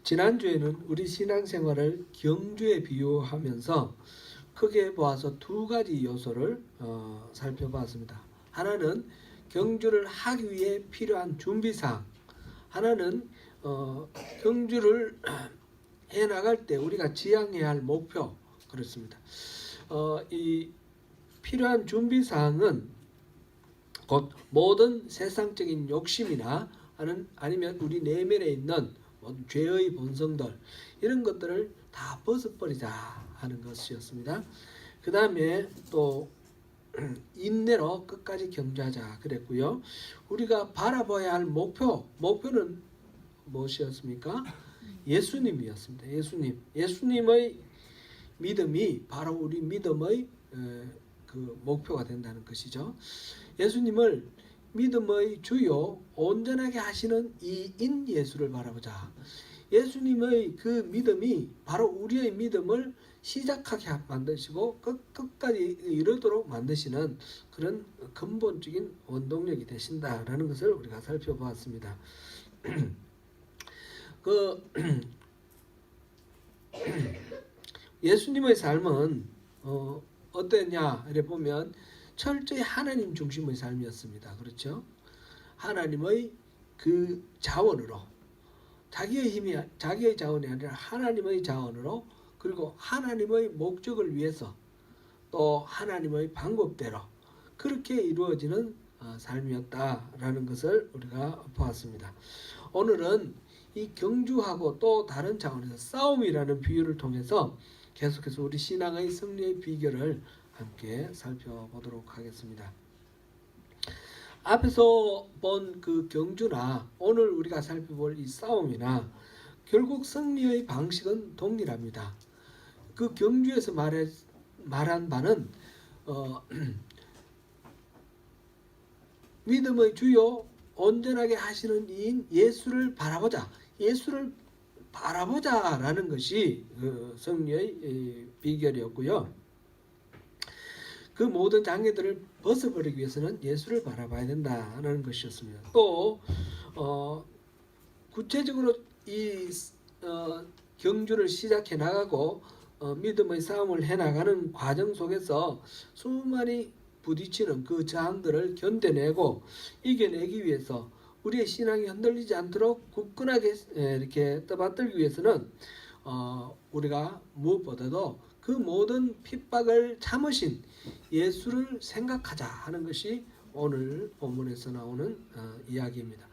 지난주에는 우리 신앙생활을 경주에 비유하면서 크게 보아서 두 가지 요소를 살펴봤습니다. 하나는 경주를 하기 위해 필요한 준비사항, 하나는 경주를 해나갈 때 우리가 지향해야 할 목표, 그렇습니다. 이 필요한 준비사항은 곧 모든 세상적인 욕심이나 아니면 우리 내면에 있는 죄의 본성들, 이런 것들을 다 벗어버리자 하는 것이었습니다. 그 다음에 또 인내로 끝까지 경주하자 그랬고요. 우리가 바라봐야 할 목표는 무엇이었습니까? 예수님이었습니다. 예수님의 믿음이 바로 우리 믿음의 그 목표가 된다는 것이죠. 예수님을 믿음의 주요 온전하게 하시는 이인 예수를 바라보자. 예수님의 그 믿음이 바로 우리의 믿음을 시작하게 만드시고 끝까지 이르도록 만드시는 그런 근본적인 원동력이 되신다라는 것을 우리가 살펴보았습니다. 예수님의 삶은 어땠냐 이래 보면 철저히 하나님 중심의 삶이었습니다. 그렇죠? 하나님의 그 자원으로, 자기의 힘이 자기의 자원이 아니라 하나님의 자원으로, 그리고 하나님의 목적을 위해서 또 하나님의 방법대로 그렇게 이루어지는 삶이었다라는 것을 우리가 보았습니다. 오늘은 이 경주하고 또 다른 차원에서 싸움이라는 비유를 통해서 계속해서 우리 신앙의 승리의 비결을 함께 살펴보도록 하겠습니다. 앞에서 본 그 경주나 오늘 우리가 살펴볼 이 싸움이나 결국 승리의 방식은 동일합니다. 그 경주에서 말한 바는 믿음의 주요 온전하게 하시는 이인 예수를 바라보자라는 것이 승리의 비결이었고요. 그 모든 장애들을 벗어버리기 위해서는 예수를 바라봐야 된다는 것이었습니다. 또 구체적으로 이 경주를 시작해 나가고 믿음의 싸움을 해나가는 과정 속에서 수많이 부딪히는 그 저항들을 견뎌내고 이겨내기 위해서 우리의 신앙이 흔들리지 않도록 굳건하게 이렇게 떠받들기 위해서는 우리가 무엇보다도 그 모든 핍박을 참으신 예수를 생각하자 하는 것이 오늘 본문에서 나오는 이야기입니다.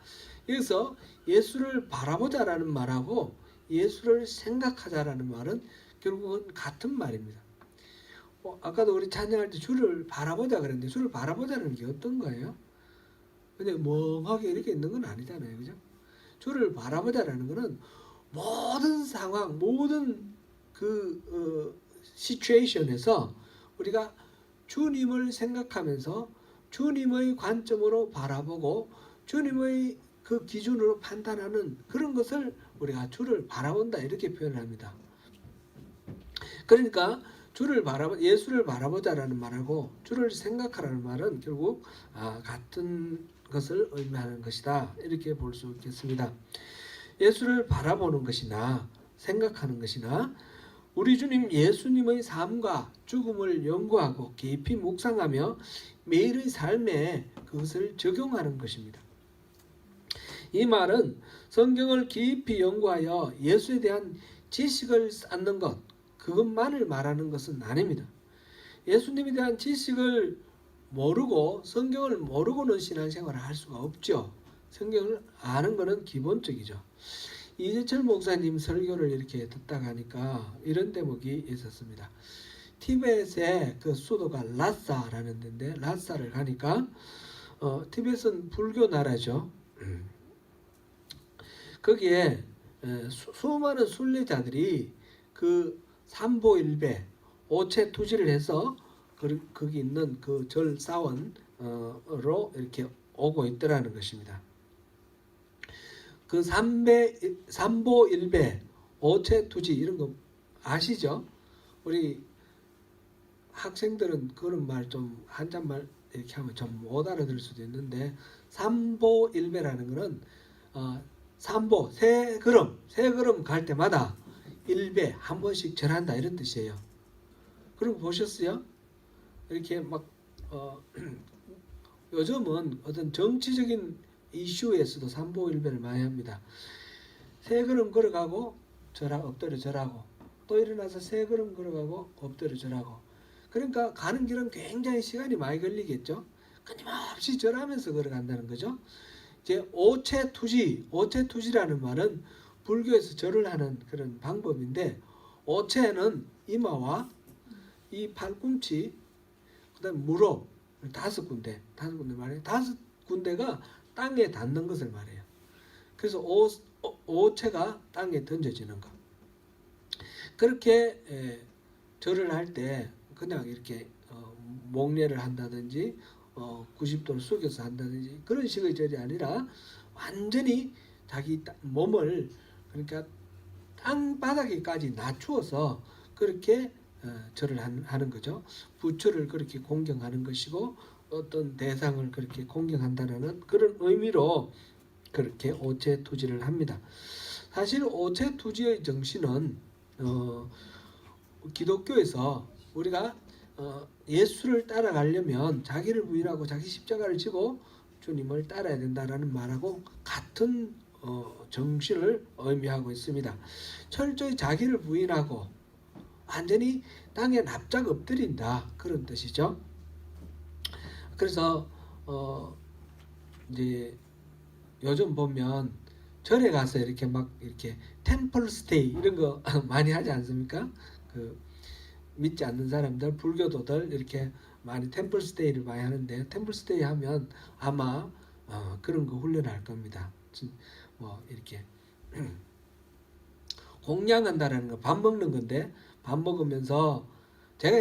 여기서 예수를 바라보자라는 말하고 예수를 생각하자라는 말은 결국은 같은 말입니다. 아까도 우리 찬양할 때 주를 바라보자 그랬는데 주를 바라보자는 게 어떤 거예요? 그냥 멍하게 이렇게 있는 건 아니잖아요. 그죠? 주를 바라보자라는 것은 모든 상황, 모든 그 시츄에이션에서 우리가 주님을 생각하면서 주님의 관점으로 바라보고 주님의 그 기준으로 판단하는 그런 것을 우리가 주를 바라본다 이렇게 표현합니다. 그러니까 예수를 바라보자라는 말하고 주를 생각하라는 말은 결국 같은 것을 의미하는 것이다 이렇게 볼 수 있겠습니다. 예수를 바라보는 것이나 생각하는 것이나 우리 주님 예수님의 삶과 죽음을 연구하고 깊이 묵상하며 매일의 삶에 그것을 적용하는 것입니다. 이 말은 성경을 깊이 연구하여 예수에 대한 지식을 쌓는 것, 그것만을 말하는 것은 아닙니다. 예수님에 대한 지식을 모르고 성경을 모르고는 신앙생활을 할 수가 없죠. 성경을 아는 것은 기본적이죠. 이재철 목사님 설교를 이렇게 듣다 가니까 이런 대목이 있었습니다. 티벳의 그 수도가 라사라는 데인데 라사를 가니까 티벳은 불교 나라죠. 거기에 수많은 순례자들이 그 삼보일배 오체투지를 해서 거기 있는 그 절 사원으로 이렇게 오고 있더라는 것입니다. 그 삼보일배 오체투지 이런 거 아시죠? 우리 학생들은 그런 말 좀 한자말 이렇게 하면 좀 못 알아들 수도 있는데 삼보일배라는 것은 삼보 세 걸음 갈 때마다 1배 한 번씩 절한다 이런 뜻이에요. 그런 거 보셨어요? 이렇게 막 요즘은 어떤 정치적인 이슈에서도 삼보 1배를 많이 합니다. 세 걸음 걸어가고 엎드려 절하고 또 일어나서 세 걸음 걸어가고 엎드려 절하고. 그러니까 가는 길은 굉장히 시간이 많이 걸리겠죠. 끊임없이 절하면서 걸어간다는 거죠. 이제 오체투지라는 말은 불교에서 절을 하는 그런 방법인데, 오체는 이마와 이 팔꿈치, 그다음 무릎 다섯 군데 말이에요. 다섯 군데가 땅에 닿는 것을 말해요. 그래서 오체가 땅에 던져지는 것. 그렇게 절을 할 때 그냥 이렇게 목례를 한다든지 90도를 숙여서 한다든지 그런 식의 절이 아니라 완전히 자기 몸을 그러니까 땅바닥에까지 낮추어서 그렇게 절을 하는 거죠. 부처를 그렇게 공경하는 것이고 어떤 대상을 그렇게 공경한다는 그런 의미로 그렇게 오체투지를 합니다. 사실 오체투지의 정신은 기독교에서 우리가 예수를 따라가려면 자기를 부인하고 자기 십자가를 지고 주님을 따라야 된다라는 말하고 같은 정신을 의미하고 있습니다. 철저히 자기를 부인하고 완전히 땅에 납작 엎드린다 그런 뜻이죠. 그래서 이제 요즘 보면 절에 가서 이렇게 막 이렇게 템플 스테이 이런 거 많이 하지 않습니까? 그 믿지 않는 사람들, 불교도들 이렇게 많이 템플 스테이를 많이 하는데, 템플 스테이 하면 아마 그런 거 훈련할 겁니다. 뭐 이렇게 공양한다라는 거 밥 먹는 건데, 밥 먹으면서 제가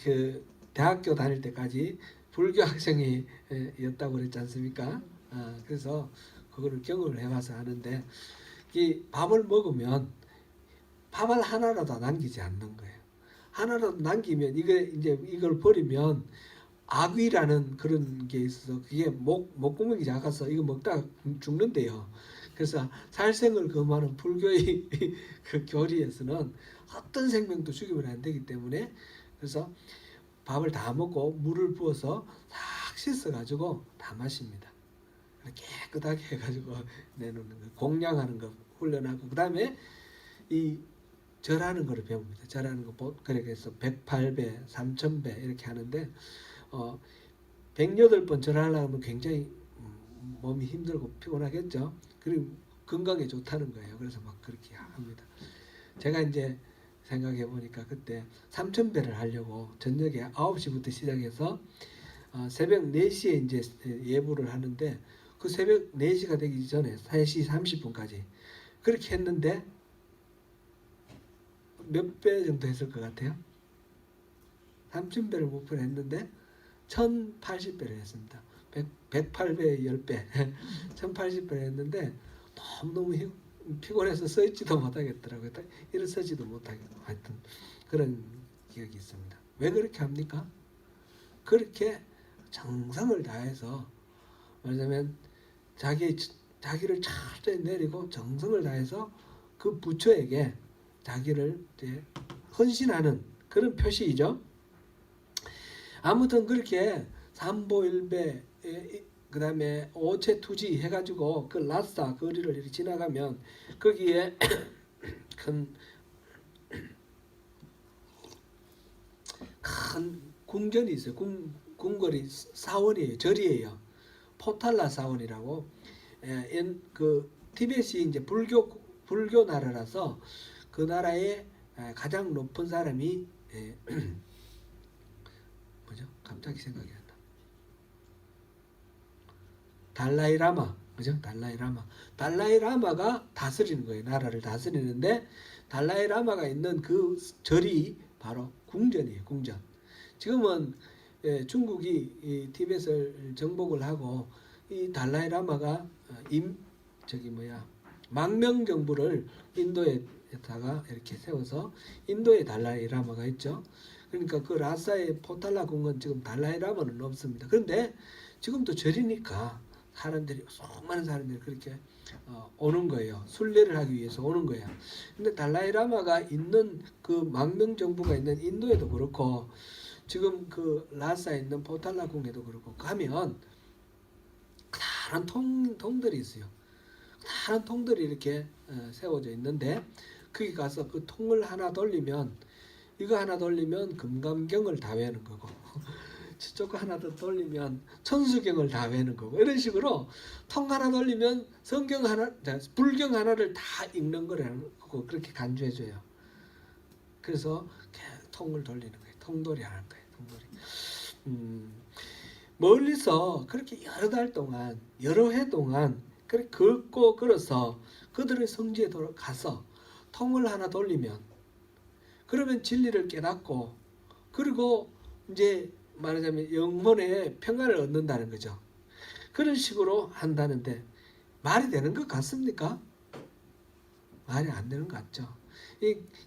그 대학교 다닐 때까지 불교 학생이었다고 그랬지 않습니까? 그래서 그거를 경험을 해봐서 하는데, 이 밥을 먹으면 밥을 하나라도 남기지 않는 거예요. 하나라도 남기면 이걸 버리면 악귀라는 그런 게 있어서 그게 목구멍이 작아서 이거 먹다가 죽는데요. 그래서 살생을 금하는 불교의 그 교리에서는 어떤 생명도 죽이면 안 되기 때문에, 그래서 밥을 다 먹고 물을 부어서 싹 씻어가지고 다 마십니다. 깨끗하게 해가지고 내놓는 거, 공양하는 거 훈련하고, 그 다음에 이 절하는 거를 배웁니다. 절하는 거 그래서 108배, 3000배 이렇게 하는데 108번 절하려면 고 굉장히 몸이 힘들고 피곤하겠죠. 그리고 건강에 좋다는 거예요. 그래서 막 그렇게 합니다. 제가 이제 생각해 보니까 그때 3000배를 하려고 저녁에 9시부터 시작해서 새벽 4시에 이제 예불을 하는데, 그 새벽 4시가 되기 전에 3시 30분까지 그렇게 했는데 몇 배 정도 했을 것 같아요? 3000배를 목표로 했는데 1080배를 했습니다. 108배의 10배 1080배를 했는데 너무너무 피곤해서 서있지도 못하겠더라고요. 일어서지도 못하겠고, 하여튼 그런 기억이 있습니다. 왜 그렇게 합니까? 그렇게 정성을 다해서, 말하자면 자기를 철저히 내리고 정성을 다해서 그 부처에게 자기를 이제 헌신하는 그런 표시이죠. 아무튼 그렇게 삼보일배, 그 다음에 오체투지 해가지고 그 라싸 거리를 이렇게 지나가면 거기에 큰 궁전이 있어요. 궁궐이 사원이에요. 절이에요. 포탈라 사원이라고. 그 티벳이 이제 불교 나라라서 그 나라의 가장 높은 사람이 뭐죠? 갑자기 생각이 안 나. 달라이라마, 그죠? 달라이라마가 다스리는 거예요. 나라를 다스리는데, 달라이라마가 있는 그 절이 바로 궁전이에요. 궁전. 지금은 중국이 이 티벳을 정복을 하고 이 달라이라마가 망명 정부를 인도에다가 이렇게 세워서 인도에 달라이라마가 있죠. 그러니까 그 라사의 포탈라 궁은 지금 달라이라마는 없습니다. 그런데 지금도 절이니까 사람들이 수많은 사람들이 그렇게 오는 거예요. 순례를 하기 위해서 오는 거예요. 근데 달라이라마가 있는 그 망명 정부가 있는 인도에도 그렇고 지금 그 라사에 있는 포탈라궁에도 그렇고 가면 다른 통들이 있어요. 다른 통들이 이렇게 세워져 있는데 거기 가서 그 통을 하나 돌리면 이거 하나 돌리면 금강경을 다 외우는 거고 저쪽 하나 더 돌리면 천수경을 다 외우는 거고 이런 식으로 통 하나 돌리면 성경 하나, 불경 하나를 다 읽는 거라는 거 그렇게 간주해줘요. 그래서 통을 돌리는 거예요. 통돌이 하는 거예요. 통돌이. 멀리서 그렇게 여러 달 동안 여러 해 동안 그렇게 걷고 걸어서 그들의 성지에 가서 통을 하나 돌리면 그러면 진리를 깨닫고 그리고 이제 말하자면 영혼의 평안을 얻는다는 거죠. 그런 식으로 한다는데 말이 되는 것 같습니까? 말이 안 되는 것 같죠.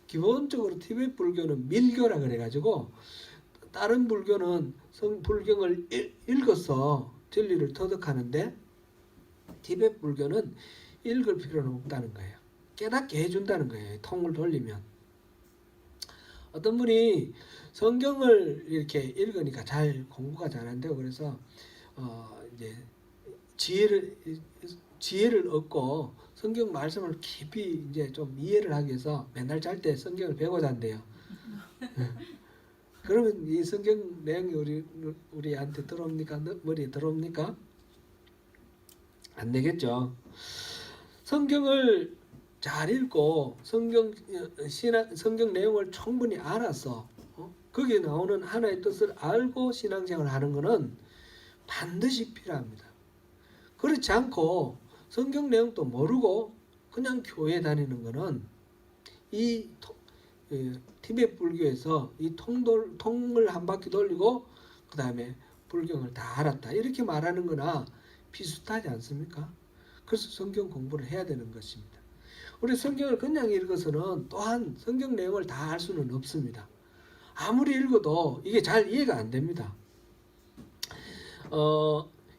기본적으로 티베트 불교는 밀교라 그래가지고 다른 불교는 불경을 읽어서 진리를 터득하는데 티베트 불교는 읽을 필요는 없다는 거예요. 깨닫게 해준다는 거예요. 통을 돌리면. 어떤 분이 성경을 이렇게 읽으니까 잘 공부가 잘 안 되고 그래서 이제 지혜를 얻고 성경 말씀을 깊이 이제 좀 이해를 하기 위해서 맨날 잘 때 성경을 배고 잔대요. 그러면 이 성경 내용이 우리한테 들어옵니까? 머리에 들어옵니까? 안 되겠죠. 성경을 잘 읽고 성경 내용을 충분히 알아서 거기에 나오는 하나의 뜻을 알고 신앙생활을 하는 것은 반드시 필요합니다. 그렇지 않고 성경 내용도 모르고 그냥 교회 다니는 것은 이 티베트 불교에서 이 통을 한 바퀴 돌리고 그 다음에 불경을 다 알았다 이렇게 말하는 거나 비슷하지 않습니까? 그래서 성경 공부를 해야 되는 것입니다. 우리 성경을 그냥 읽어서는 또한 성경 내용을 다 알 수는 없습니다. 아무리 읽어도 이게 잘 이해가 안 됩니다.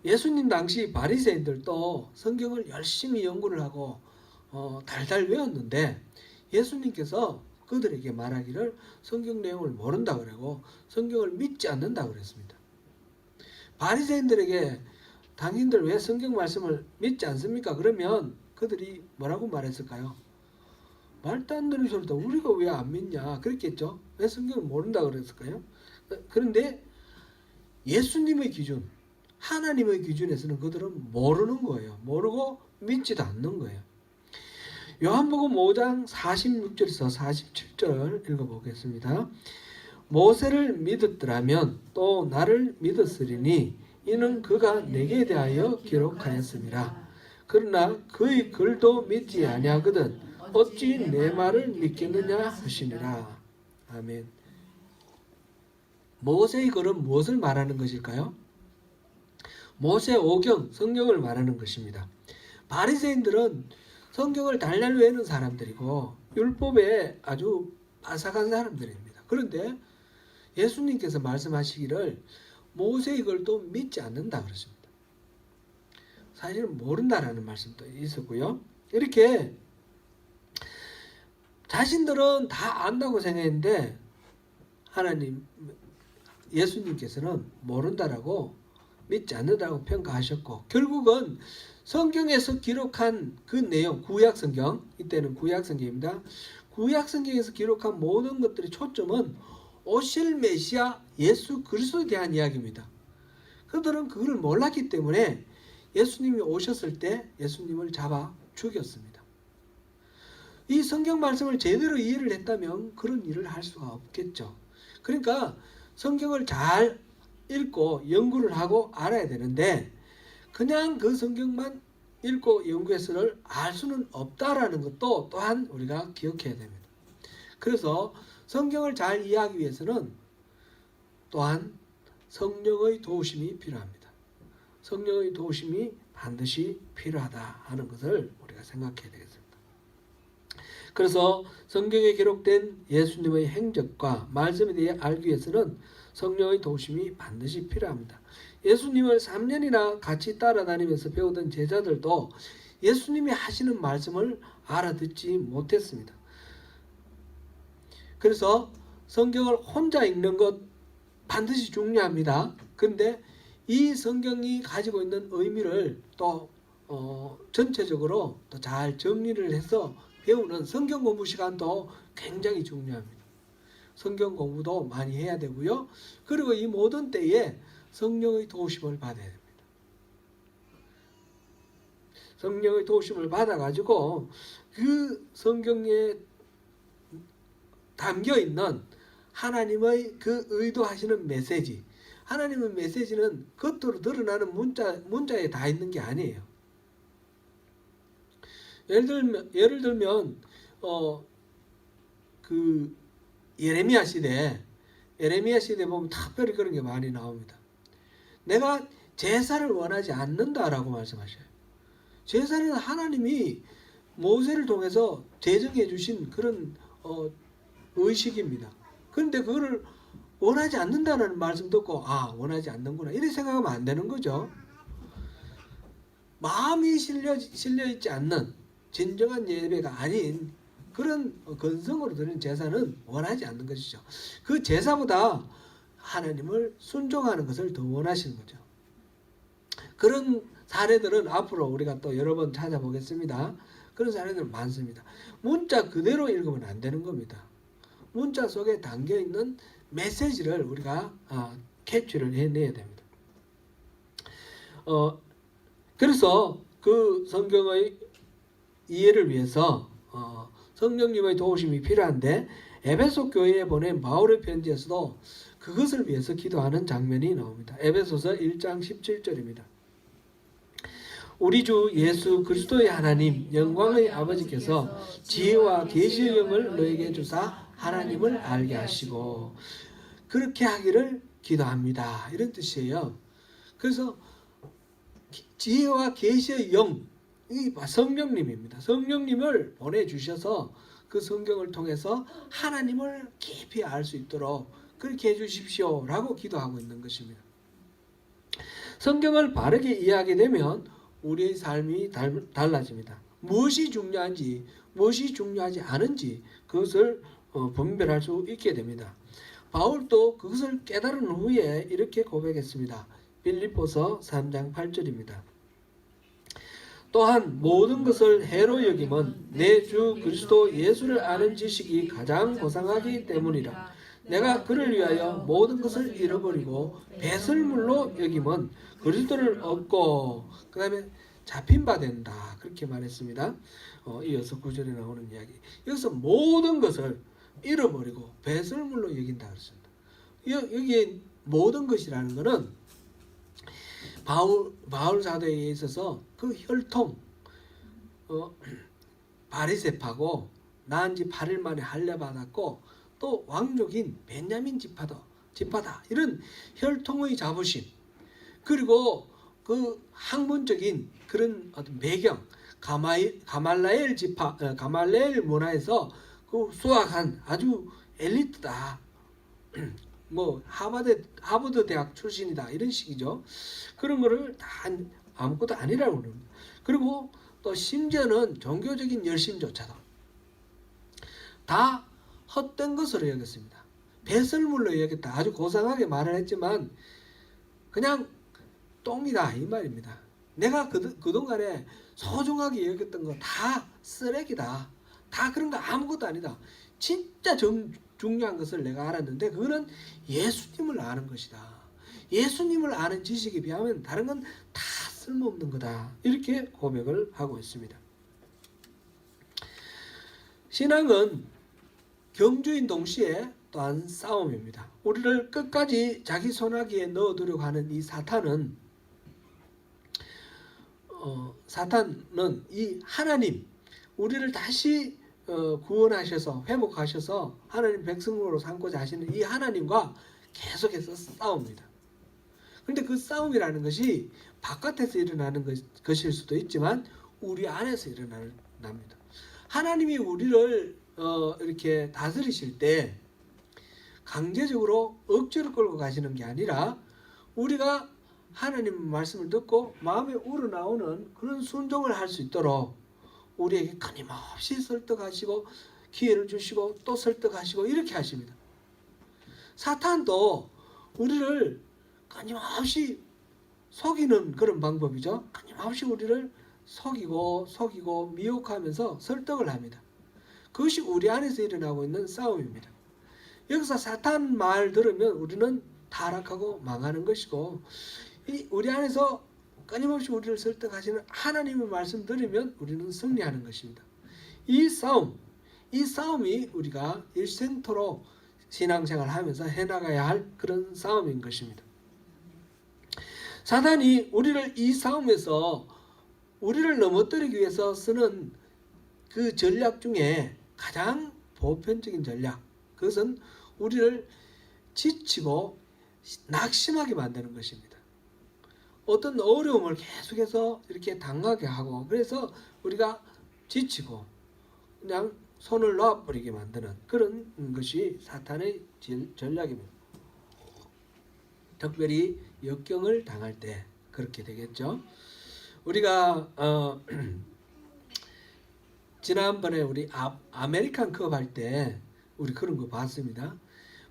예수님 당시 바리새인들도 성경을 열심히 연구를 하고 달달 외웠는데 예수님께서 그들에게 말하기를 성경 내용을 모른다 그러고 성경을 믿지 않는다 그랬습니다. 바리새인들에게 당신들 왜 성경 말씀을 믿지 않습니까? 그러면 그들이 뭐라고 말했을까요? 말도 안 되는 소리다. 우리가 왜 안 믿냐? 그랬겠죠. 왜 성경을 모른다 그랬을까요? 그런데 예수님의 기준, 하나님의 기준에서는 그들은 모르는 거예요. 모르고 믿지도 않는 거예요. 요한복음 5장 46절에서 47절 읽어보겠습니다. 모세를 믿었더라면 또 나를 믿었으리니 이는 그가 내게 대하여 기록하였습니다. 그러나 그의 글도 믿지 아니하거든 어찌 내 말을 믿겠느냐 하시니라. 아멘. 모세의 글은 무엇을 말하는 것일까요? 모세 오경 성경을 말하는 것입니다. 바리새인들은 성경을 달달 외우는 사람들이고 율법에 아주 빠삭한 사람들입니다. 그런데 예수님께서 말씀하시기를 모세의 글도 믿지 않는다 그러십니다. 사실은 모른다라는 말씀도 있었고요. 이렇게 자신들은 다 안다고 생각했는데 하나님 예수님께서는 모른다라고 믿지 않는다고 평가하셨고 결국은 성경에서 기록한 그 내용 구약성경 이때는 구약성경입니다. 구약성경에서 기록한 모든 것들의 초점은 오실 메시아 예수 그리스도에 대한 이야기입니다. 그들은 그걸 몰랐기 때문에 예수님이 오셨을 때 예수님을 잡아 죽였습니다. 이 성경 말씀을 제대로 이해를 했다면 그런 일을 할 수가 없겠죠. 그러니까 성경을 잘 읽고 연구를 하고 알아야 되는데 그냥 그 성경만 읽고 연구해서를 알 수는 없다라는 것도 또한 우리가 기억해야 됩니다. 그래서 성경을 잘 이해하기 위해서는 또한 성령의 도우심이 필요합니다. 성령의 도우심이 반드시 필요하다 하는 것을 우리가 생각해야 되겠습니다. 그래서 성경에 기록된 예수님의 행적과 말씀에 대해 알기 위해서는 성령의 도우심이 반드시 필요합니다. 예수님을 3년이나 같이 따라다니면서 배우던 제자들도 예수님이 하시는 말씀을 알아듣지 못했습니다. 그래서 성경을 혼자 읽는 것 반드시 중요합니다. 그런데 이 성경이 가지고 있는 의미를 또 전체적으로 또 잘 정리를 해서 배우는 성경 공부 시간도 굉장히 중요합니다. 성경 공부도 많이 해야 되고요. 그리고 이 모든 때에 성령의 도우심을 받아야 됩니다. 성령의 도우심을 받아가지고 그 성경에 담겨있는 하나님의 그 의도하시는 메시지, 하나님의 메시지는 겉으로 드러나는 문자에 다 있는 게 아니에요. 예를 들면 그 예레미야 시대 보면 특별히 그런 게 많이 나옵니다. 내가 제사를 원하지 않는다라고 말씀하셔요. 제사는 하나님이 모세를 통해서 제정해 주신 그런 의식입니다. 그런데 그거를 원하지 않는다는 말씀 듣고 원하지 않는구나 이렇게 생각하면 안 되는 거죠. 마음이 실려 있지 않는 진정한 예배가 아닌 그런 건성으로 드리는 제사는 원하지 않는 것이죠. 그 제사보다 하나님을 순종하는 것을 더 원하시는 거죠. 그런 사례들은 앞으로 우리가 또 여러 번 찾아보겠습니다. 그런 사례들은 많습니다. 문자 그대로 읽으면 안 되는 겁니다. 문자 속에 담겨있는 메시지를 우리가 캐치를 해내야 됩니다. 그래서 그 성경의 이해를 위해서 성령님의 도우심이 필요한데 에베소 교회에 보낸 바울의 편지에서도 그것을 위해서 기도하는 장면이 나옵니다. 에베소서 1장 17절입니다. 우리 주 예수 그리스도의 하나님 영광의 아버지께서 지혜와 계시의 영을 너에게 주사 하나님을 알게 하시고 그렇게 하기를 기도합니다. 이런 뜻이에요. 그래서 지혜와 계시의 영, 이 성령님입니다. 성령님을 보내주셔서 그 성경을 통해서 하나님을 깊이 알 수 있도록 그렇게 해주십시오 라고 기도하고 있는 것입니다. 성경을 바르게 이해하게 되면 우리의 삶이 달라집니다. 무엇이 중요한지 무엇이 중요하지 않은지 그것을 분별할 수 있게 됩니다. 바울도 그것을 깨달은 후에 이렇게 고백했습니다. 빌립보서 3장 8절입니다. 또한 모든 것을 해로 여김은 내 주 그리스도 예수를 아는 지식이 가장 고상하기 때문이라. 내가 그를 위하여 모든 것을 잃어버리고 배설물로 여김은 그리스도를 얻고 그 다음에 잡힌 바 된다. 그렇게 말했습니다. 이어서 9절에 나오는 이야기. 여기서 모든 것을 잃어버리고 배설물로 여긴다 그랬습니다. 여기에 모든 것이라는 것은 바울 사도에 있어서 그 혈통 바리새파고 낳은 지 8일 만에 할례받았고 또 왕족인 베냐민 지파다 이런 혈통의 자부심 그리고 그 학문적인 그런 어떤 배경 가말라엘 지파 가말라엘 문화에서 그 수학한 아주 엘리트다. 뭐 하버드 대학 출신이다 이런 식이죠. 그런 거를 다 아무것도 아니라고 그럽니다. 그리고 또 심지어는 종교적인 열심조차도 다 헛된 것으로 여겼습니다. 배설물로 여겼다. 아주 고상하게 말을 했지만 그냥 똥이다 이 말입니다. 내가 그동안에 소중하게 여겼던 거 다 쓰레기다. 다 그런 거 아무것도 아니다. 진짜 중요한 것을 내가 알았는데 그거는 예수님을 아는 것이다. 예수님을 아는 지식에 비하면 다른 건 다 쓸모없는 거다. 이렇게 고백을 하고 있습니다. 신앙은 경주인 동시에 또한 싸움입니다. 우리를 끝까지 자기 손아귀에 넣어두려고 하는 이 사탄은 이 하나님 우리를 다시 구원하셔서 회복하셔서 하나님 백성으로 삼고자 하시는 이 하나님과 계속해서 싸웁니다. 그런데 그 싸움이라는 것이 바깥에서 일어나는 것일 수도 있지만 우리 안에서 일어납니다. 하나님이 우리를 이렇게 다스리실 때 강제적으로 억지로 끌고 가시는 게 아니라 우리가 하나님 말씀을 듣고 마음에 우러나오는 그런 순종을 할 수 있도록 우리에게 끊임없이 설득하시고 기회를 주시고 또 설득하시고 이렇게 하십니다. 사탄도 우리를 끊임없이 속이는 그런 방법이죠. 끊임없이 우리를 속이고 미혹하면서 설득을 합니다. 그것이 우리 안에서 일어나고 있는 싸움입니다. 여기서 사탄 말 들으면 우리는 타락하고 망하는 것이고, 우리 안에서 끊임없이 우리를 설득하시는 하나님의 말씀 들으면 우리는 승리하는 것입니다. 이 싸움이 우리가 일생토록 신앙생활을 하면서 해나가야 할 그런 싸움인 것입니다. 사단이 우리를 이 싸움에서 우리를 넘어뜨리기 위해서 쓰는 그 전략 중에 가장 보편적인 전략, 그것은 우리를 지치고 낙심하게 만드는 것입니다. 어떤 어려움을 계속해서 이렇게 당하게 하고, 그래서 우리가 지치고 그냥 손을 놔버리게 만드는 그런 것이 사탄의 전략입니다. 특별히 역경을 당할 때 그렇게 되겠죠. 우리가 지난번에 우리 아메리칸 컵 할 때 우리 그런 거 봤습니다.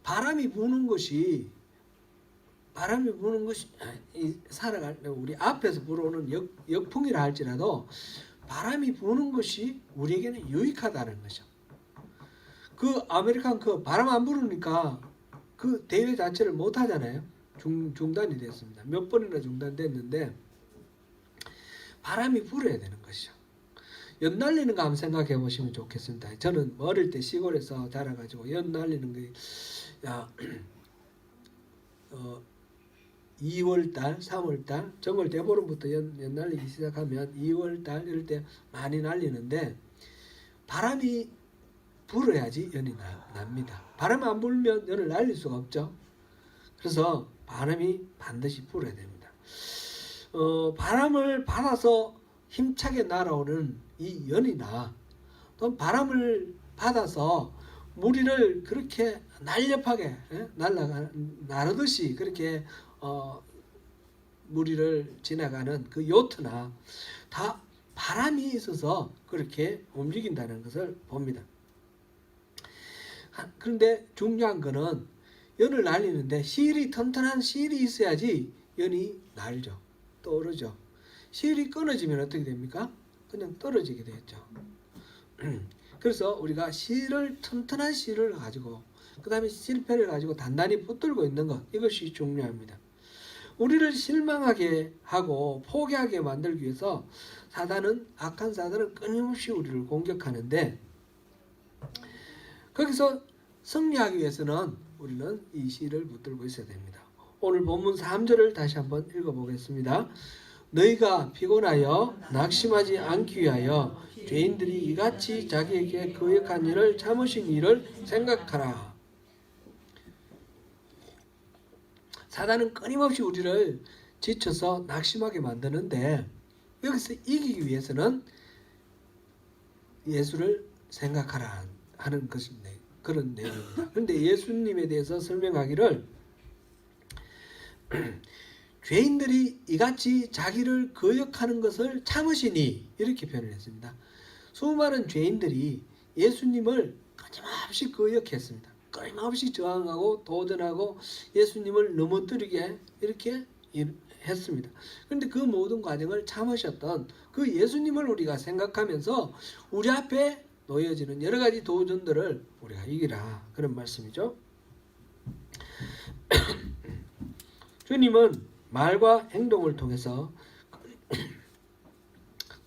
바람이 부는 것이 살아갈 때 우리 앞에서 불어오는 역풍이라 할지라도 바람이 부는 것이 우리에게는 유익하다는 거죠. 그 아메리칸 컵 바람 안 부르니까 그 대회 자체를 못 하잖아요. 중단이 됐습니다. 몇 번이나 중단됐는데 바람이 불어야 되는 것이죠. 연 날리는 거 한번 생각해 보시면 좋겠습니다. 저는 어릴 때 시골에서 자라가지고 연 날리는 게 2월달, 3월달, 정월 대보름부터 연 날리기 시작하면 2월달 이럴 때 많이 날리는데 바람이 불어야지 연이 납니다. 바람 안 불면 연을 날릴 수가 없죠. 그래서 바람이 반드시 불어야 됩니다. 바람을 받아서 힘차게 날아오는 이 연이나 또 바람을 받아서 무리를 그렇게 날렵하게 나르듯이 그렇게 무리를 지나가는 그 요트나 다 바람이 있어서 그렇게 움직인다는 것을 봅니다. 그런데 중요한 거는 연을 날리는데 튼튼한 실이 있어야지 연이 날죠. 떠오르죠. 실이 끊어지면 어떻게 됩니까? 그냥 떨어지게 되죠. 그래서 우리가 튼튼한 실을 가지고 그 다음에 실패를 가지고 단단히 붙들고 있는 것, 이것이 중요합니다. 우리를 실망하게 하고 포기하게 만들기 위해서 악한 사단은 끊임없이 우리를 공격하는데, 거기서 승리하기 위해서는 우리는 이 실을 붙들고 있어야 됩니다. 오늘 본문 3절을 다시 한번 읽어보겠습니다. 너희가 피곤하여 낙심하지 않기 위하여 죄인들이 이같이 자기에게 거역한 일을 참으신 일을 생각하라. 사단은 끊임없이 우리를 지쳐서 낙심하게 만드는데, 여기서 이기기 위해서는 예수를 생각하라 하는 것입니다. 그런 내용입니다. 그런데 예수님에 대해서 설명하기를 죄인들이 이같이 자기를 거역하는 것을 참으시니 이렇게 표현을 했습니다. 수많은 죄인들이 예수님을 끊임없이 거역했습니다. 끊임없이 저항하고 도전하고 예수님을 넘어뜨리게 이렇게 했습니다. 그런데 그 모든 과정을 참으셨던 그 예수님을 우리가 생각하면서 우리 앞에 놓여지는 여러 가지 도전들을 우리가 이기라, 그런 말씀이죠. 주님은 말과 행동을 통해서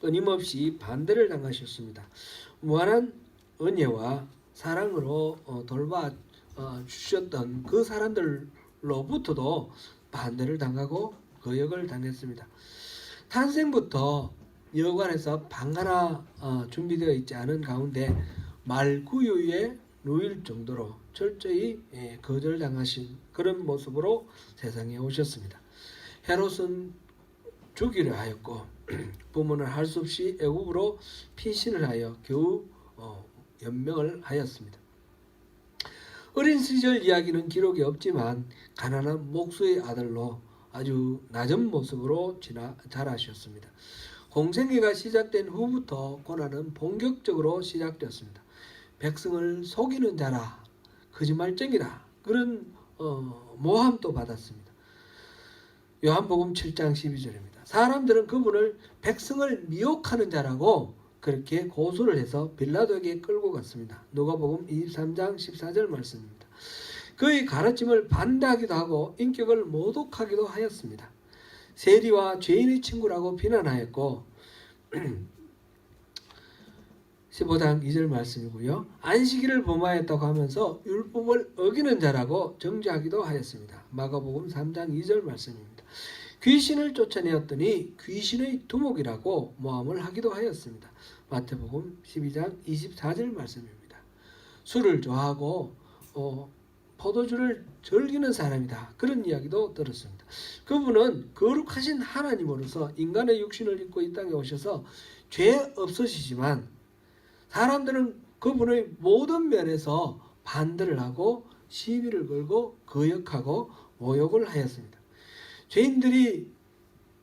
끊임없이 반대를 당하셨습니다. 무한한 은혜와 사랑으로 돌봐 주셨던 그 사람들로부터도 반대를 당하고 거역을 당했습니다. 탄생부터 여관에서 방 하나 준비되어 있지 않은 가운데 말구유에 누일 정도로 철저히 거절당하신 그런 모습으로 세상에 오셨습니다. 헤롯은 죽이려 하였고 부모는 할 수 없이 애굽으로 피신을 하여 겨우 연명을 하였습니다. 어린 시절 이야기는 기록이 없지만 가난한 목수의 아들로 아주 낮은 모습으로 자라셨습니다. 공생애가 시작된 후부터 고난은 본격적으로 시작되었습니다. 백성을 속이는 자라, 거짓말쟁이라, 그런 모함도 받았습니다. 요한복음 7장 12절입니다. 사람들은 그분을 백성을 미혹하는 자라고 그렇게 고소를 해서 빌라도에게 끌고 갔습니다. 누가복음 23장 14절 말씀입니다. 그의 가르침을 반대하기도 하고 인격을 모독하기도 하였습니다. 세리와 죄인의 친구라고 비난하였고 15장 2절 말씀이고요. 안식일을 범하였다고 하면서 율법을 어기는 자라고 정죄하기도 하였습니다. 마가복음 3장 2절 말씀입니다. 귀신을 쫓아내었더니 귀신의 두목이라고 모함을 하기도 하였습니다. 마태복음 12장 24절 말씀입니다. 술을 좋아하고 포도주를 즐기는 사람이다. 그런 이야기도 들었습니다. 그분은 거룩하신 하나님으로서 인간의 육신을 입고 이 땅에 오셔서 죄 없으시지만 사람들은 그분의 모든 면에서 반대를 하고 시비를 걸고 거역하고 모욕을 하였습니다. 죄인들이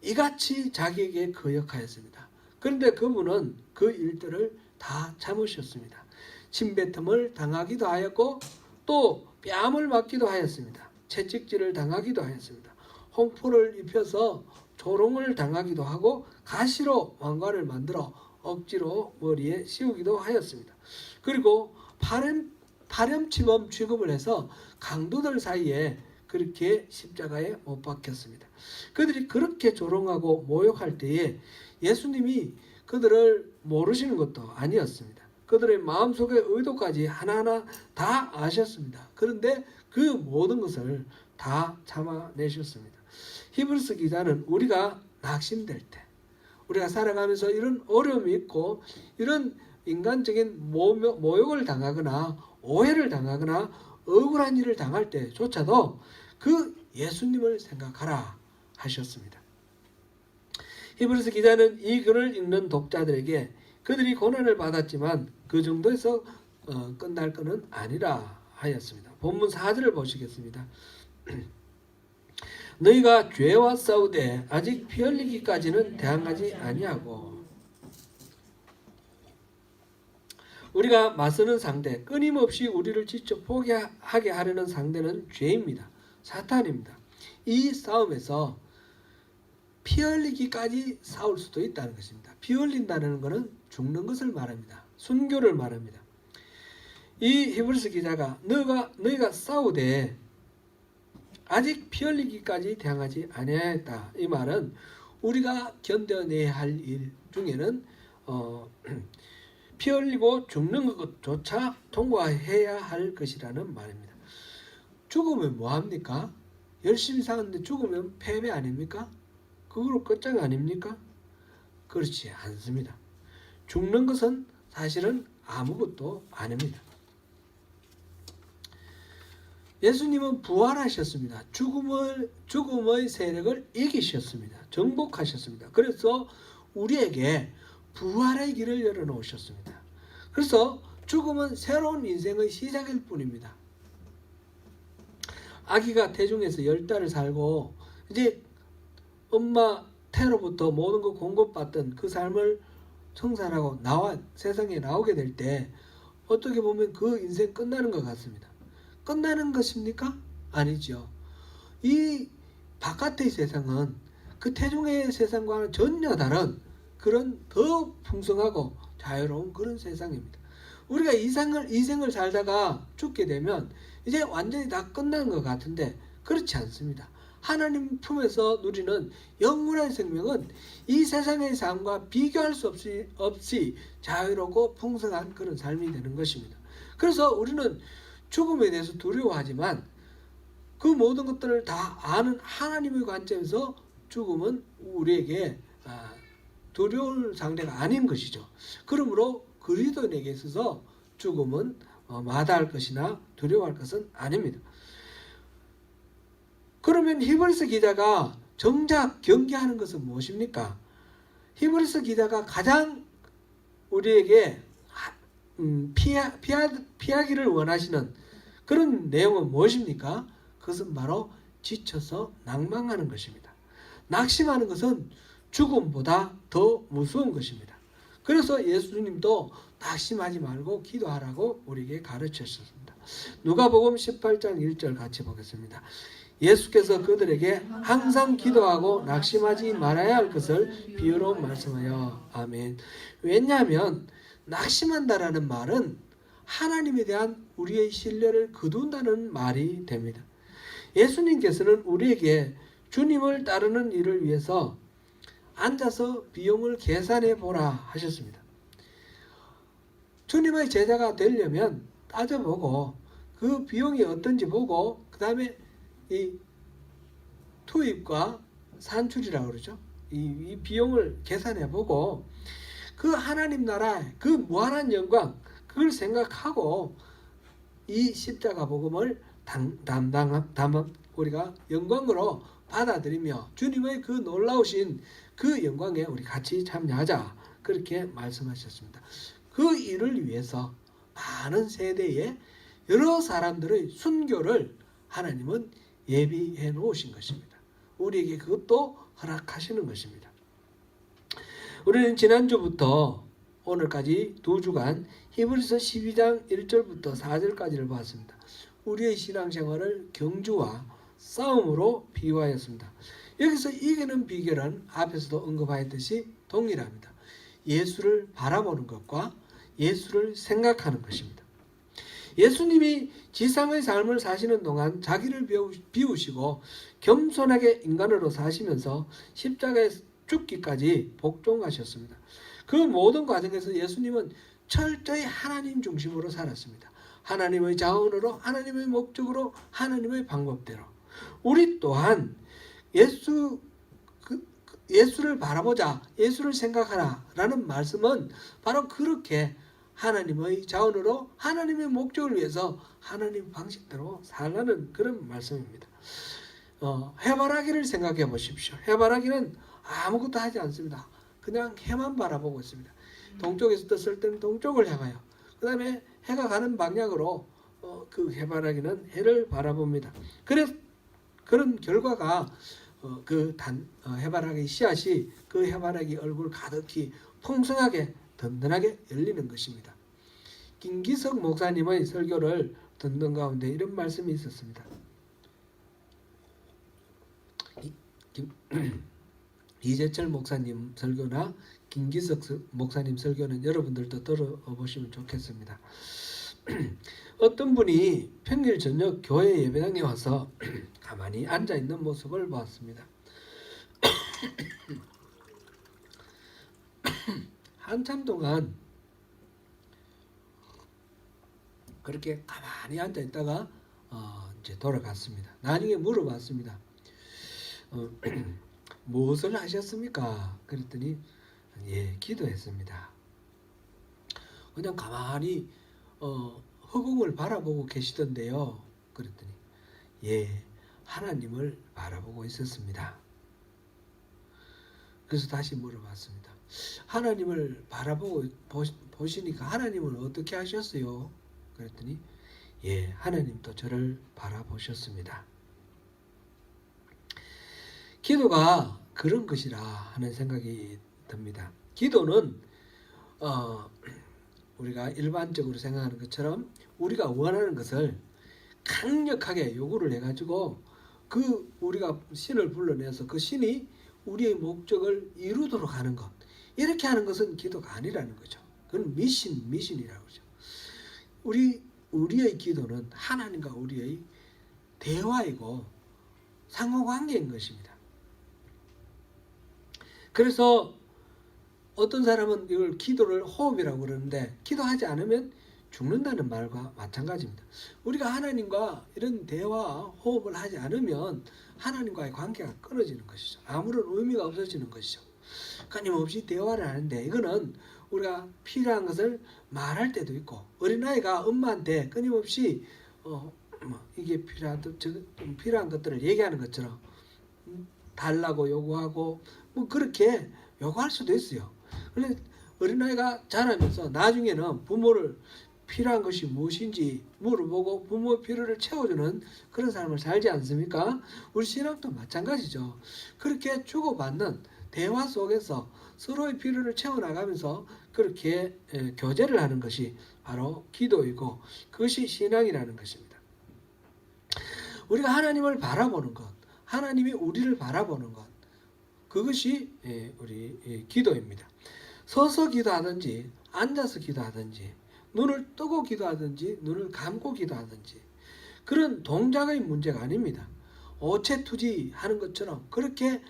이같이 자기에게 거역하였습니다. 그런데 그분은 그 일들을 다 참으셨습니다. 침뱉음을 당하기도 하였고 또 뺨을 맞기도 하였습니다. 채찍질을 당하기도 하였습니다. 홍포를 입혀서 조롱을 당하기도 하고 가시로 왕관을 만들어 억지로 머리에 씌우기도 하였습니다. 그리고 파렴치범 취급을 해서 강도들 사이에 그렇게 십자가에 못 박혔습니다. 그들이 그렇게 조롱하고 모욕할 때에 예수님이 그들을 모르시는 것도 아니었습니다. 그들의 마음속의 의도까지 하나하나 다 아셨습니다. 그런데 그 모든 것을 다 참아내셨습니다. 히브리서 기자는 우리가 낙심될 때, 우리가 살아가면서 이런 어려움이 있고 이런 인간적인 모욕을 당하거나 오해를 당하거나 억울한 일을 당할 때조차도 그 예수님을 생각하라 하셨습니다. 히브리서 기자는 이 글을 읽는 독자들에게 그들이 고난을 받았지만 그 정도에서 끝날 것은 아니라 하였습니다. 본문 4절을 보시겠습니다. 너희가 죄와 싸우되 아직 피 흘리기까지는 대항하지 아니하고. 우리가 맞서는 상대, 끊임없이 우리를 지쳐 포기하게 하려는 상대는 죄입니다. 사탄입니다. 이 싸움에서 피 흘리기까지 싸울 수도 있다는 것입니다. 피 흘린다는 것은 죽는 것을 말합니다. 순교를 말합니다. 이 히브리서 기자가 너희가 싸우되 아직 피 흘리기까지 대항하지 아니하였다. 이 말은 우리가 견뎌내야 할 일 중에는 피 흘리고 죽는 것조차 통과해야 할 것이라는 말입니다. 죽으면 뭐합니까? 열심히 사는데 죽으면 패배 아닙니까? 그거로 끝장 아닙니까? 그렇지 않습니다. 죽는 것은 사실은 아무것도 아닙니다. 예수님은 부활하셨습니다. 죽음의 세력을 이기셨습니다. 정복하셨습니다. 그래서 우리에게 부활의 길을 열어놓으셨습니다. 그래서 죽음은 새로운 인생의 시작일 뿐입니다. 아기가 태중에서 10달을 살고 이제 엄마 태로부터 모든 걸 공급받던 그 삶을 청산하고 세상에 나오게 될 때 어떻게 보면 그 인생 끝나는 것 같습니다. 끝나는 것입니까? 아니죠. 이 바깥의 세상은 그 태중의 세상과는 전혀 다른 그런 더 풍성하고 자유로운 그런 세상입니다. 우리가 이 생을 살다가 죽게 되면 이제 완전히 다 끝난 것 같은데 그렇지 않습니다. 하나님 품에서 누리는 영원한 생명은 이 세상의 삶과 비교할 수 없이 자유롭고 풍성한 그런 삶이 되는 것입니다. 그래서 우리는 죽음에 대해서 두려워하지만 그 모든 것들을 다 아는 하나님의 관점에서 죽음은 우리에게 두려울 상대가 아닌 것이죠. 그러므로 그리스도인에게 있어서 죽음은 마다할 것이나 두려워할 것은 아닙니다. 그러면 히브리서 기자가 정작 경계하는 것은 무엇입니까? 히브리서 기자가 가장 우리에게 피하기를 원하시는 그런 내용은 무엇입니까? 그것은 바로 지쳐서 낭망하는 것입니다. 낙심하는 것은 죽음보다 더 무서운 것입니다. 그래서 예수님도 낙심하지 말고 기도하라고 우리에게 가르치셨습니다. 누가복음 18장 1절 같이 보겠습니다. 예수께서 그들에게 항상 기도하고 낙심하지 말아야 할 것을 비유로 말씀하여. 아멘. 왜냐하면 낙심한다라는 말은 하나님에 대한 우리의 신뢰를 거둔다는 말이 됩니다. 예수님께서는 우리에게 주님을 따르는 일을 위해서 앉아서 비용을 계산해 보라 하셨습니다. 주님의 제자가 되려면 따져보고 그 비용이 어떤지 보고 그 다음에 이 투입과 산출이라고 그러죠. 이 비용을 계산해 보고 그 하나님 나라의 그 무한한 영광 그걸 생각하고 이 십자가 복음을 우리가 영광으로 받아들이며 주님의 그 놀라우신 그 영광에 우리 같이 참여하자 그렇게 말씀하셨습니다. 그 일을 위해서 많은 세대의 여러 사람들의 순교를 하나님은 예비해 놓으신 것입니다. 우리에게 그것도 허락하시는 것입니다. 우리는 지난주부터 오늘까지 2주간 히브리서 12장 1절부터 4절까지를 봤습니다. 우리의 신앙생활을 경주와 싸움으로 비유하였습니다. 여기서 이기는 비결은 앞에서도 언급하였듯이 동일합니다. 예수를 바라보는 것과 예수를 생각하는 것입니다. 예수님이 지상의 삶을 사시는 동안 자기를 비우시고 겸손하게 인간으로 사시면서 십자가에 죽기까지 복종하셨습니다. 그 모든 과정에서 예수님은 철저히 하나님 중심으로 살았습니다. 하나님의 자원으로, 하나님의 목적으로, 하나님의 방법대로. 우리 또한 예수를 바라보자, 예수를 생각하라 라는 말씀은 바로 그렇게 하나님의 자원으로 하나님의 목적을 위해서 하나님 방식대로 살라는 그런 말씀입니다. 해바라기를 생각해 보십시오. 해바라기는 아무것도 하지 않습니다. 그냥 해만 바라보고 있습니다. 동쪽에서 떴을 때는 동쪽을 향하여, 그 다음에 해가 가는 방향으로 그 해바라기는 해를 바라봅니다. 그래서 그런 결과가 해바라기 씨앗이 그 해바라기 얼굴 가득히 풍성하게 든든하게 열리는 것입니다. 김기석 목사님의 설교를 듣는 가운데 이런 말씀이 있었습니다. 이재철 목사님 설교나 김기석 목사님 설교는 여러분들도 들어보시면 좋겠습니다. 어떤 분이 평일 저녁 교회 예배당에 와서 가만히 앉아있는 모습을 보았습니다. 한참 동안 그렇게 가만히 앉아있다가 이제 돌아갔습니다. 나중에 물어봤습니다. 무엇을 하셨습니까? 그랬더니 기도했습니다. 그냥 가만히 허공을 바라보고 계시던데요. 그랬더니 하나님을 바라보고 있었습니다. 그래서 다시 물어봤습니다. 하나님을 바라보고 보시니까 하나님은 어떻게 하셨어요? 그랬더니 하나님도 저를 바라보셨습니다. 기도가 그런 것이라 하는 생각이 듭니다. 기도는 우리가 일반적으로 생각하는 것처럼 우리가 원하는 것을 강력하게 요구를 해가지고 우리가 신을 불러내서 그 신이 우리의 목적을 이루도록 하는 것, 이렇게 하는 것은 기도가 아니라는 거죠. 그건 미신이라고 하죠. 우리의 기도는 하나님과 우리의 대화이고 상호관계인 것입니다. 그래서 어떤 사람은 이걸 기도를 호흡이라고 그러는데, 기도하지 않으면 죽는다는 말과 마찬가지입니다. 우리가 하나님과 이런 대화, 호흡을 하지 않으면 하나님과의 관계가 끊어지는 것이죠. 아무런 의미가 없어지는 것이죠. 끊임없이 대화를 하는데, 이거는 우리가 필요한 것을 말할 때도 있고, 어린아이가 엄마한테 끊임없이 이게 필요한 것들을 얘기하는 것처럼 달라고 요구하고 그렇게 요구할 수도 있어요. 그런데 어린아이가 자라면서 나중에는 부모를 필요한 것이 무엇인지 물어보고 부모의 필요를 채워주는 그런 삶을 살지 않습니까? 우리 신앙도 마찬가지죠. 그렇게 주고받는 대화 속에서 서로의 필요를 채워나가면서 그렇게 교제를 하는 것이 바로 기도이고 그것이 신앙이라는 것입니다. 우리가 하나님을 바라보는 것, 하나님이 우리를 바라보는 것, 그것이 우리 기도입니다. 서서 기도하든지 앉아서 기도하든지 눈을 뜨고 기도하든지 눈을 감고 기도하든지 그런 동작의 문제가 아닙니다. 오체투지하는 것처럼 그렇게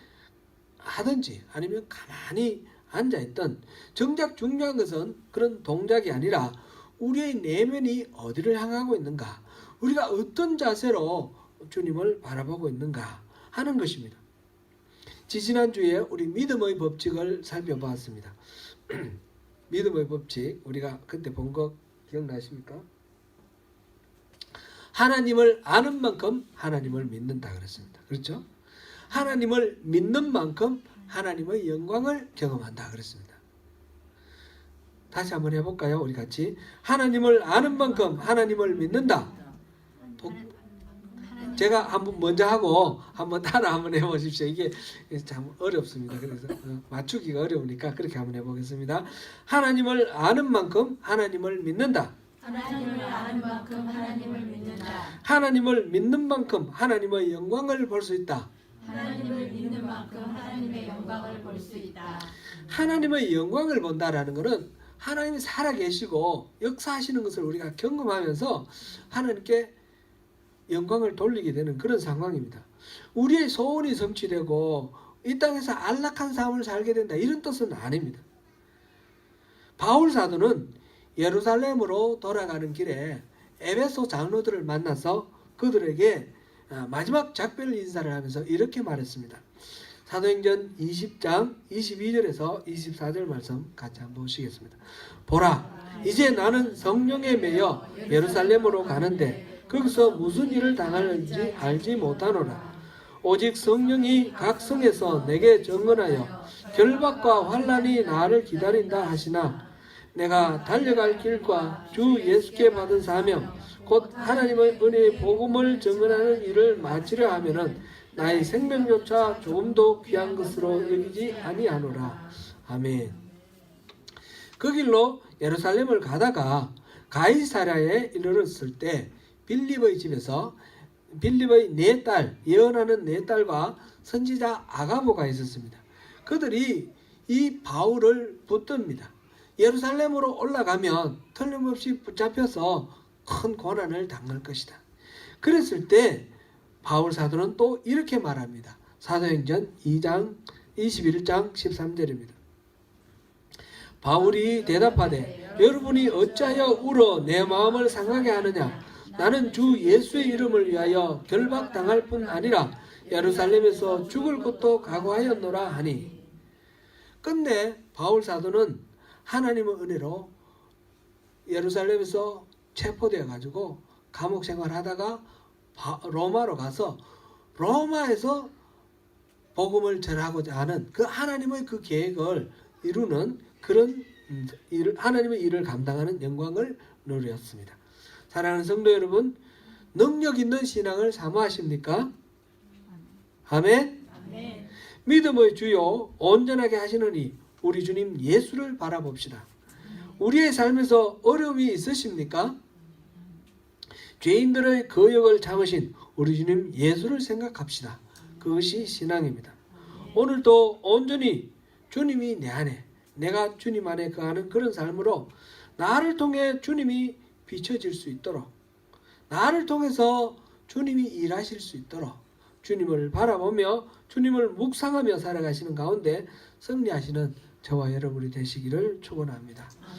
하든지 아니면 가만히 앉아있던 정작 중요한 것은 그런 동작이 아니라 우리의 내면이 어디를 향하고 있는가, 우리가 어떤 자세로 주님을 바라보고 있는가 하는 것입니다. 지지난주에 우리 믿음의 법칙을 살펴보았습니다. 믿음의 법칙 우리가 그때 본 거 기억나십니까? 하나님을 아는 만큼 하나님을 믿는다 그랬습니다. 그렇죠? 하나님을 믿는 만큼 하나님의 영광을 경험한다 그랬습니다. 다시 한번 해볼까요? 우리 같이 하나님을 아는 만큼 하나님을 믿는다. 제가 한번 먼저 하고 한번 따라 한번 해보십시오. 이게 참 어렵습니다. 그래서 맞추기가 어려우니까 그렇게 한번 해보겠습니다. 하나님을 아는 만큼 하나님을 믿는다. 하나님을 아는 만큼 하나님을 믿는다. 하나님을 믿는 만큼 하나님의 영광을 볼 수 있다. 하나님을 믿는 만큼 하나님의 영광을 볼 수 있다. 하나님의 영광을 본다라는 것은 하나님이 살아계시고 역사하시는 것을 우리가 경험하면서 하나님께 영광을 돌리게 되는 그런 상황입니다. 우리의 소원이 성취되고 이 땅에서 안락한 삶을 살게 된다 이런 뜻은 아닙니다. 바울 사도는 예루살렘으로 돌아가는 길에 에베소 장로들을 만나서 그들에게 마지막 작별 인사를 하면서 이렇게 말했습니다. 사도행전 20장 22절에서 24절 말씀 같이 한번 보시겠습니다. 보라, 이제 나는 성령에 매여 예루살렘으로 가는데 거기서 무슨 일을 당하는지 알지 못하노라. 오직 성령이 각 성에서 내게 증언하여 결박과 환난이 나를 기다린다 하시나 내가 달려갈 길과 주 예수께 받은 사명 곧 하나님의 은혜의 복음을 증언하는 일을 마치려 하면은 나의 생명조차 조금도 귀한 것으로 여기지 아니하노라. 아멘. 그 길로 예루살렘을 가다가 가이사랴에 이르렀을 때 빌립의 집에서 빌립의 네 딸, 예언하는 네 딸과 선지자 아가보가 있었습니다. 그들이 이 바울을 붙듭니다. 예루살렘으로 올라가면 틀림없이 붙잡혀서 큰 고난을 당할 것이다. 그랬을 때 바울 사도는 또 이렇게 말합니다. 사도행전 2장 21장 13절입니다. 바울이 대답하되 여러분이 어찌하여 울어 내 마음을 상하게 하느냐. 나는 주 예수의 이름을 위하여 결박당할 뿐 아니라 예루살렘에서 죽을 것도 각오하였노라 하니. 끝내 바울 사도는 하나님의 은혜로 예루살렘에서 체포되어 가지고 감옥 생활하다가 로마로 가서 로마에서 복음을 전하고자 하는 그 하나님의 그 계획을 이루는 그런 하나님의 일을 감당하는 영광을 누렸습니다. 사랑하는 성도 여러분, 능력 있는 신앙을 사모하십니까? 아멘. 아멘. 믿음의 주요 온전하게 하시느니 우리 주님 예수를 바라봅시다. 우리의 삶에서 어려움이 있으십니까? 죄인들의 거역을 참으신 우리 주님 예수를 생각합시다. 그것이 신앙입니다. 오늘도 온전히 주님이 내 안에, 내가 주님 안에 거하는 그런 삶으로 나를 통해 주님이 비춰질 수 있도록, 나를 통해서 주님이 일하실 수 있도록 주님을 바라보며 주님을 묵상하며 살아가시는 가운데 승리하시는 저와 여러분이 되시기를 축원합니다.